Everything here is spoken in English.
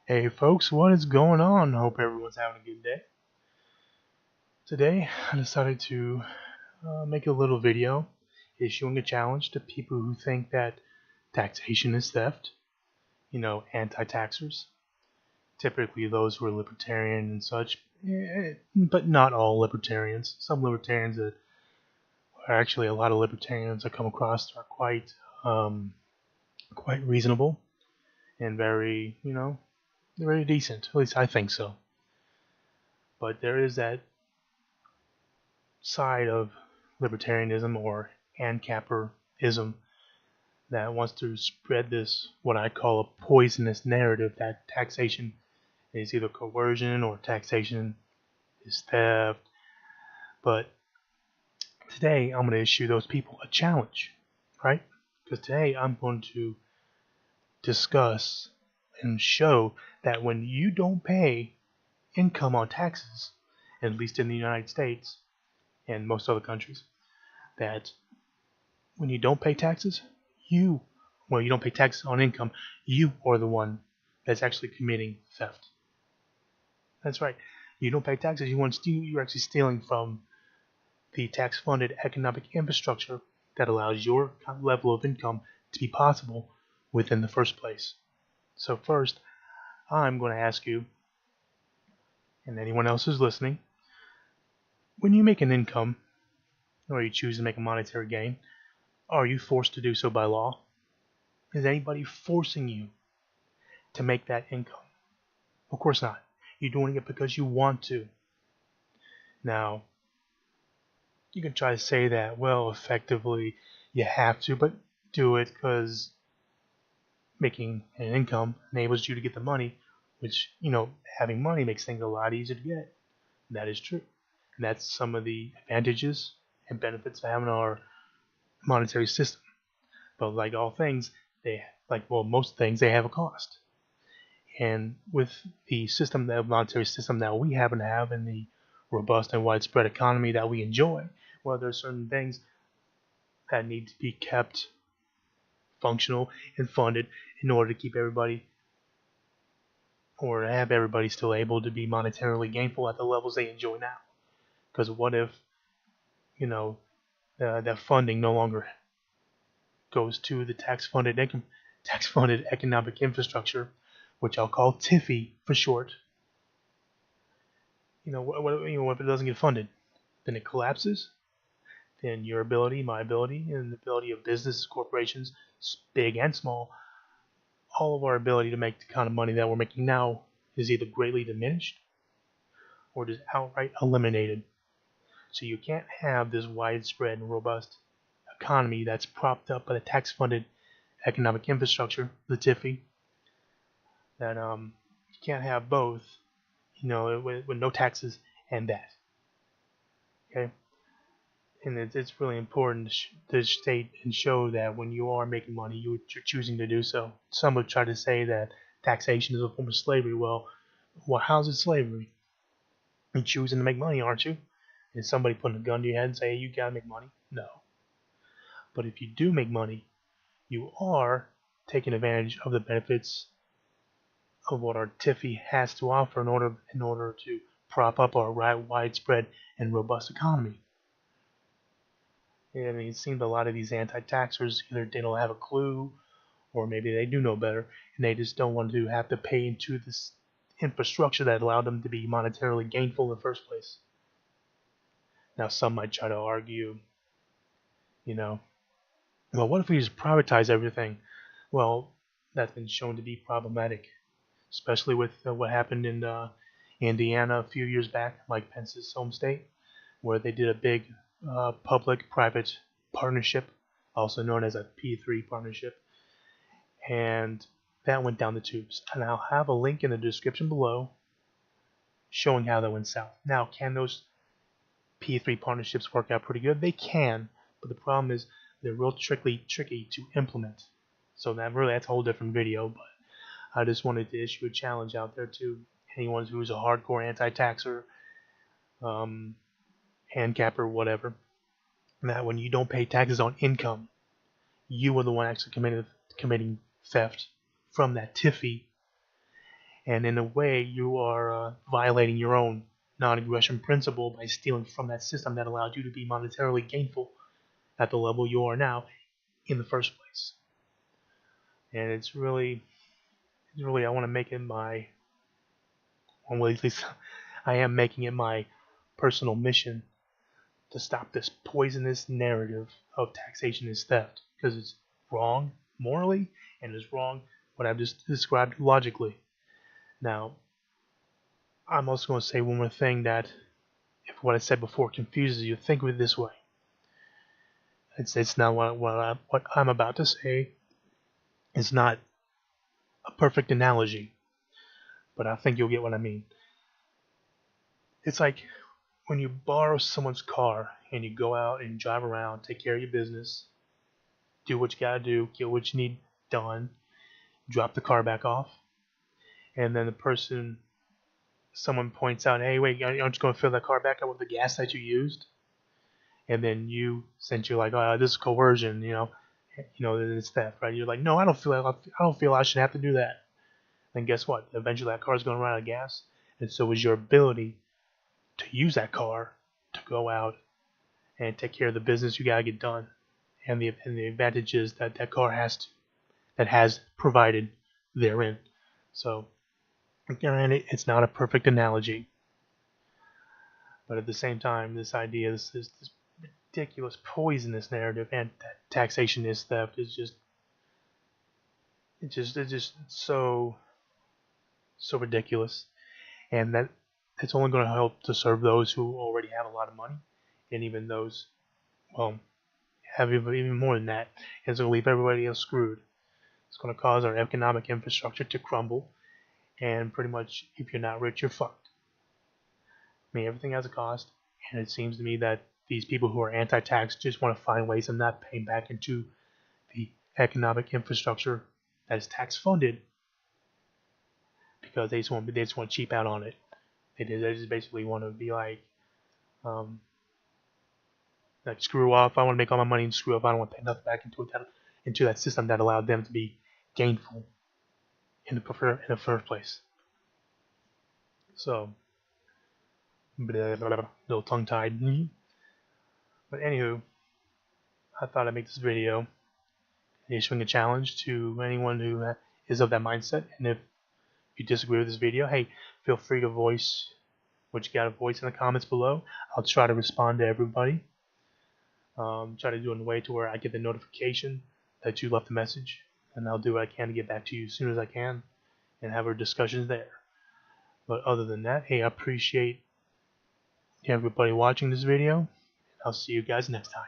Hey folks, what is going on? Hope everyone's having a good day. Today, I decided to make a little video issuing a challenge to people who think that taxation is theft, anti-taxers. Typically those who are libertarian and such, but not all libertarians. Some libertarians that are actually a lot of libertarians I come across are quite reasonable and very decent. At least I think so. But there is that side of libertarianism or ANCAPerism that wants to spread this, what I call a poisonous narrative, that taxation is either coercion or taxation is theft. But today I'm going to issue those people a challenge, right? Because today I'm going to discuss and show that when you don't pay income on taxes, at least in the United States and most other countries, that when you don't pay taxes, you, you don't pay taxes on income, you are the one that's actually committing theft. That's right. You don't pay taxes, you want to steal, you're actually stealing from the tax-funded economic infrastructure that allows your level of income to be possible within the first place. So first, I'm going to ask you, and anyone else who's listening, when you make an income, or you choose to make a monetary gain, are you forced to do so by law? Is anybody forcing you to make that income? Of course not. You're doing it because you want to. Now, you can try to say that, well, effectively, you have to, but do it because making an income enables you to get the money, which, having money makes things a lot easier to get. That is true. And that's some of the advantages and benefits of having our monetary system. But like all things, most things, they have a cost. And with the monetary system that we happen to have in the robust and widespread economy that we enjoy, well, there are certain things that need to be kept functional and funded in order to keep everybody, or have everybody still able to be monetarily gainful at the levels they enjoy now. Because what if, that funding no longer goes to the tax-funded economic infrastructure, which I'll call TIFI for short. What if it doesn't get funded? Then it collapses. Then your ability, my ability, and the ability of businesses, corporations, big and small, all of our ability to make the kind of money that we're making now is either greatly diminished or just outright eliminated. So you can't have this widespread and robust economy that's propped up by the tax-funded economic infrastructure, the TIFI, that you can't have both, with no taxes and that. Okay, and it's really important to state and show that when you are making money, you're choosing to do so. Some would try to say that taxation is a form of slavery. Well, how's it slavery? You're choosing to make money, aren't you? Is somebody putting a gun to your head and say, hey, you gotta make money? No. But if you do make money, you are taking advantage of the benefits of what our TIFI has to offer in order to prop up our widespread and robust economy. I mean, it seems a lot of these anti-taxers, either they don't have a clue, or maybe they do know better, and they just don't want to have to pay into this infrastructure that allowed them to be monetarily gainful in the first place. Now, some might try to argue, well, what if we just privatize everything? Well, that's been shown to be problematic, especially with what happened in Indiana a few years back, Mike Pence's home state, where they did a big public-private partnership, also known as a P3 partnership, and that went down the tubes. And I'll have a link in the description below showing how that went south. Now, can those P3 partnerships work out pretty good? They can, but the problem is they're real tricky to implement. So that's a whole different video, but I just wanted to issue a challenge out there to anyone who's a hardcore anti-taxer, ANCAP or whatever, that when you don't pay taxes on income, you are the one actually committing theft from that TIFI, and in a way you are violating your own non-aggression principle by stealing from that system that allowed you to be monetarily gainful at the level you are now in the first place. And it's really I want to make it my, well, at least I am making it my personal mission to stop this poisonous narrative of taxation is theft, because it's wrong morally and it's wrong what I've just described logically. Now, I'm also going to say one more thing, that if what I said before confuses you, think of it this way. It's not what I'm about to say is not a perfect analogy, but I think you'll get what I mean. It's like when you borrow someone's car and you go out and drive around, take care of your business, do what you gotta do, get what you need done, drop the car back off, and then someone points out, hey, wait, aren't you going to fill that car back up with the gas that you used? And then since you're like, oh, this is coercion, it's theft, right? You're like, no, I don't feel I should have to do that. Then guess what? Eventually that car's going to run out of gas, and so is your ability to use that car to go out and take care of the business you gotta get done, and the advantages that car has provided therein. So, granted, it's not a perfect analogy, but at the same time, this idea, this ridiculous, poisonous narrative, and that taxation is theft, is it's just so ridiculous, and that it's only going to help to serve those who already have a lot of money, and even those, well, have even more than that. It's going to leave everybody else screwed. It's going to cause our economic infrastructure to crumble, and pretty much, if you're not rich, you're fucked. I mean, everything has a cost, and it seems to me that these people who are anti-tax just want to find ways of not paying back into the economic infrastructure that is tax funded, because they just want to cheap out on it. They just basically want to be um, like screw off. I want to make all my money and screw off. I don't want to pay nothing back into that system that allowed them to be gainful in the first place. So, little tongue-tied. But anywho, I thought I'd make this video issuing a challenge to anyone who is of that mindset. And if you disagree with this video, hey, feel free to voice what you got to voice in the comments below. I'll try to respond to everybody. Try to do it in a way to where I get the notification that you left a message, and I'll do what I can to get back to you as soon as I can and have our discussions there. But other than that, hey, I appreciate everybody watching this video. I'll see you guys next time.